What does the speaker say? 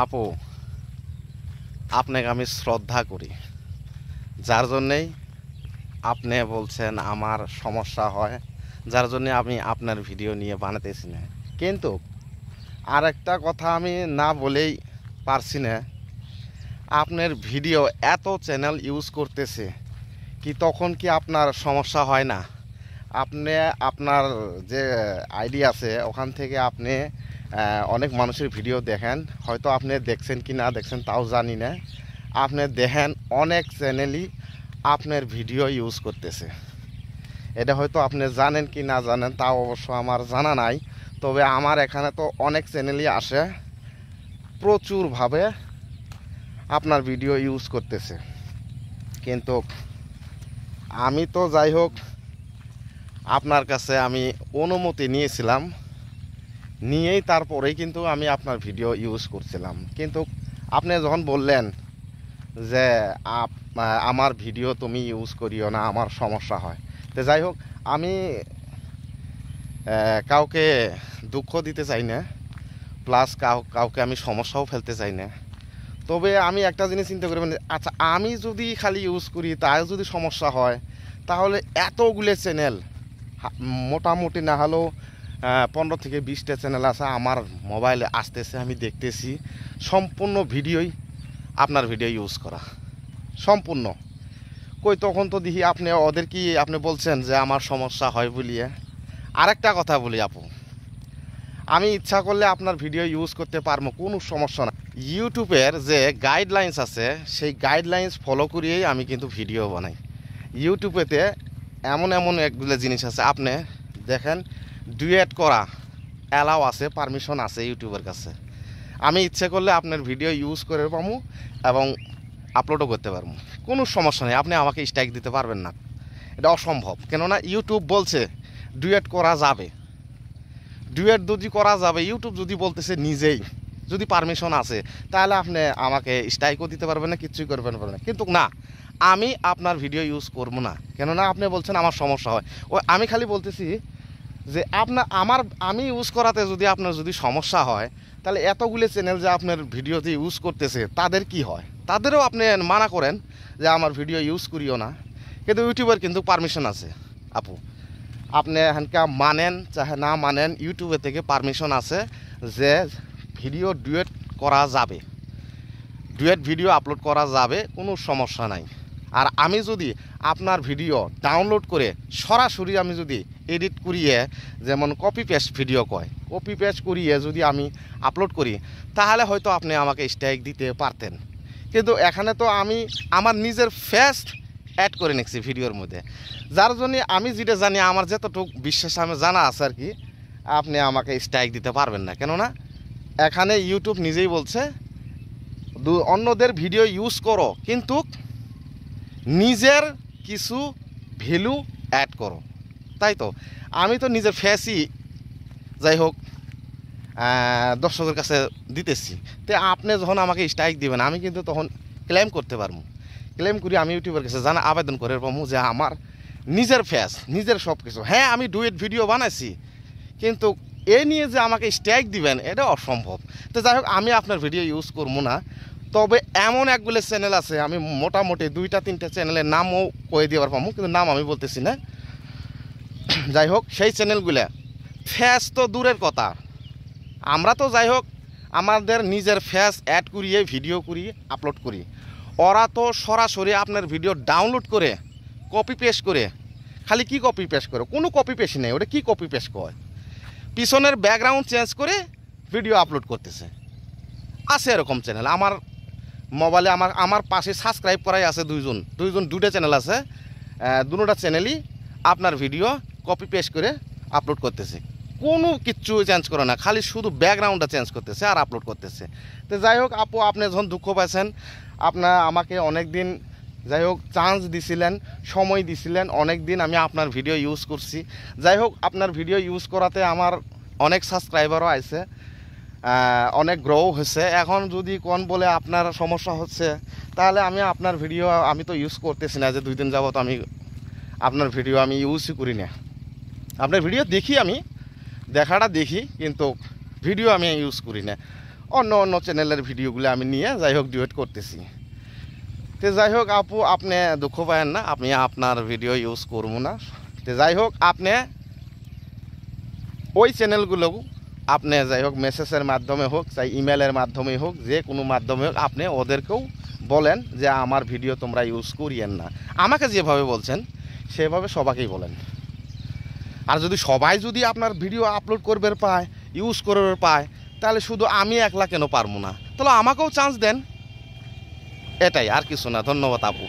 আপু, আপনাকে আমি শ্রদ্ধা করি, যার জন্যেই আপনি বলছেন আমার সমস্যা হয়, যার জন্যে আমি আপনার ভিডিও নিয়ে বানাতেছি না। কিন্তু আরেকটা কথা আমি না বলেই পারছি না, আপনার ভিডিও এত চ্যানেল ইউজ করতেছে কি তখন কি আপনার সমস্যা হয় না? আপনি আপনার যে আইডি আছে ওখান থেকে আপনি অনেক মানুষের ভিডিও দেখেন, হয়তো আপনি দেখছেন কি না দেখছেন তাও জানি না। আপনি দেখেন অনেক চ্যানেলই আপনার ভিডিও ইউজ করতেছে, এটা হয়তো আপনি জানেন কি না জানেন তাও অবশ্য আমার জানা নাই। তবে আমার এখানে তো অনেক চ্যানেলই আসে, প্রচুরভাবে আপনার ভিডিও ইউজ করতেছে। কিন্তু আমি তো যাই হোক আপনার কাছে আমি অনুমতি নিয়েছিলাম, নিয়েই তারপরেই কিন্তু আমি আপনার ভিডিও ইউজ করছিলাম। কিন্তু আপনি যখন বললেন যে আমার ভিডিও তুমি ইউজ করিও না, আমার সমস্যা হয়, তো যাই হোক আমি কাউকে দুঃখ দিতে চাই না, প্লাস কাউকে আমি সমস্যাও ফেলতে চাই না। তবে আমি একটা জিনিস চিন্তা করি, মানে আচ্ছা আমি যদি খালি ইউজ করি তার যদি সমস্যা হয়, তাহলে এতগুলো চ্যানেল, মোটামুটি না হলেও 15 থেকে 20টা চ্যানেল আছে আমার মোবাইলে আসতেছে, আমি দেখতেছি সম্পূর্ণ ভিডিওই আপনার ভিডিও ইউজ করা সম্পূর্ণ। কই তখন তো দেখি আপনি ওদের কি আপনি বলছেন যে আমার সমস্যা হয় বলিয়ে। আরেকটা কথা বলি আপু, আমি ইচ্ছা করলে আপনার ভিডিও ইউজ করতে পারবো, কোনো সমস্যা না। ইউটিউবের যে গাইডলাইন্স আছে সেই গাইডলাইন্স ফলো করিয়েই আমি কিন্তু ভিডিও বানাই। ইউটিউবেতে এমন এমন একগুলো জিনিস আছে, আপনি দেখেন ডুয়েট করা অ্যালাও আছে, পারমিশন আছে ইউটিউবের কাছে। আমি ইচ্ছে করলে আপনার ভিডিও ইউজ করে পাবো এবং আপলোডও করতে পারবো, কোনো সমস্যা নেই। আপনি আমাকে স্ট্রাইক দিতে পারবেন না, এটা অসম্ভব। কেননা ইউটিউব বলছে ডুয়েট করা যাবে, ডুয়েট যদি করা যাবে, ইউটিউব যদি বলতেছে নিজেই, যদি পারমিশন আছে, তাহলে আপনি আমাকে স্ট্রাইকও দিতে পারবেন না, কিচ্ছুই করবেন না। কিন্তু না, আমি আপনার ভিডিও ইউজ করবো না, কেননা আপনি বলছেন আমার সমস্যা হয়। ও আমি খালি বলতেছি যে আমি ইউজ করাতে যদি আপনার যদি সমস্যা হয়, তাহলে এতগুলো চ্যানেল যে আপনার ভিডিওতে ইউজ করতেছে তাদের কি হয়? তাদেরও আপনি মানা করেন যে আমার ভিডিও ইউজ করিও না। কিন্তু ইউটিউবের কিন্তু পারমিশন আছে আপু, আপনি এখানকার মানেন চাহে না মানেন, ইউটিউবে থেকে পারমিশন আছে যে ভিডিও ডুয়েট করা যাবে, ডুয়েট ভিডিও আপলোড করা যাবে, কোনো সমস্যা নাই। আর আমি যদি আপনার ভিডিও ডাউনলোড করে সরাসরি আমি যদি এডিট করিয়ে, যেমন কপি পেস্ট ভিডিও কয়, কপি পেস্ট করিয়ে যদি আমি আপলোড করি, তাহলে হয়তো আপনি আমাকে স্ট্রাইক দিতে পারতেন। কিন্তু এখানে তো আমি আমার নিজের ফেস অ্যাড করে নিচ্ছি ভিডিওর মধ্যে, যার জন্য আমি যেটা জানি, আমার যতটুকু বিশ্বাস আমি জানা আছে আর কি, আপনি আমাকে স্ট্রাইক দিতে পারবেন না। কেননা এখানে ইউটিউব নিজেই বলছে অন্যদের ভিডিও ইউজ করো, কিন্তু নিজের কিছু ভ্যালু অ্যাড করো। তাই তো আমি তো নিজের ফেসই যাই হোক দর্শকের কাছে দিতেছি। তো আপনি যখন আমাকে স্ট্রাইক দিবেন, আমি কিন্তু তখন ক্লেম করতে পারবো, ক্লেম করি আমি ইউটিউবের কাছে জানা আবেদন করে পাবো যে আমার নিজের ফেস, নিজের সব কিছু। হ্যাঁ, আমি ডুয়েট ভিডিও বানাইছি, কিন্তু এ নিয়ে যে আমাকে স্ট্রাইক দিবেন এটা অসম্ভব। তো যাই হোক আমি আপনার ভিডিও ইউজ করবো না। তবে এমন একগুলো চ্যানেল আছে, আমি মোটামুটি 2-3টা চ্যানেলের নামও কয়ে দেওয়ার পাবো, কিন্তু নাম আমি বলতেছি না। যাই হোক সেই চ্যানেলগুলো ফেস তো দূরের কথা, আমরা তো যাই হোক আমাদের নিজের ফেস অ্যাড করিয়ে ভিডিও করি আপলোড করি। ওরা তো সরাসরি আপনার ভিডিও ডাউনলোড করে কপি পেস্ট করে, খালি কি কপি পেস্ট করে, কোনো কপি পেস্ট নেই, ওটা কি কপি পেস্ট করে, পিছনের ব্যাকগ্রাউন্ড চেঞ্জ করে ভিডিও আপলোড করতেছে। আছে এরকম চ্যানেল আমার মোবাইলে, আমার পাশে সাবস্ক্রাইব করাই আছে দুইটা চ্যানেল আছে, দুটোটা চ্যানেলই আপনার ভিডিও কপি পেস্ট করে আপলোড করতেছে, কোনো কিচ্ছু চেঞ্জ করে না, খালি শুধু ব্যাকগ্রাউন্ডটা চেঞ্জ করতেছে আর আপলোড করতেছে। তো যাই হোক আপু, আপনি যখন দুঃখ পাইছেন, আপনার আমাকে অনেক দিন যাই হোক চান্স দিছিলেন, সময় দিছিলেন, অনেক দিন আমি আপনার ভিডিও ইউজ করছি। যাই হোক আপনার ভিডিও ইউজ করাতে আমার অনেক সাবস্ক্রাইবারও আছে, অনেক গ্রো হয়েছে। এখন যদি কোন বলে আপনার সমস্যা হচ্ছে, তাহলে আমি আপনার ভিডিও আমি তো ইউজ করতেছি না, যে 2 দিন যাবত আমি আপনার ভিডিও আমি ইউজই করি না। আপনার ভিডিও দেখি, আমি দেখাটা দেখি, কিন্তু ভিডিও আমি ইউজ করি না। অন্য অন্য চ্যানেলের ভিডিওগুলো আমি নিয়ে যাই হোক ডিউট করতেছি। তো যাই হোক আপু, আপনি দুঃখ পায়েন না, আমি আপনার ভিডিও ইউজ করবো না। তো যাই হোক আপনি ওই চ্যানেলগুলো আপনি যাই হোক মেসেজের মাধ্যমে হোক, চাই ইমেলের মাধ্যমে হোক, যে কোনো মাধ্যমে হোক, আপনি ওদেরকেও বলেন যে আমার ভিডিও তোমরা ইউজ করিয়েন না। আমাকে যেভাবে বলছেন সেভাবে সবাইকেই বলেন। আর যদি সবাই যদি আপনার ভিডিও আপলোড করবে পায়, ইউজ করবে পায়, তাহলে শুধু আমি একলা কেন পারবো না? তাহলে আমাকেও চান্স দেন, এটাই, আর কিছু না। ধন্যবাদ আপু।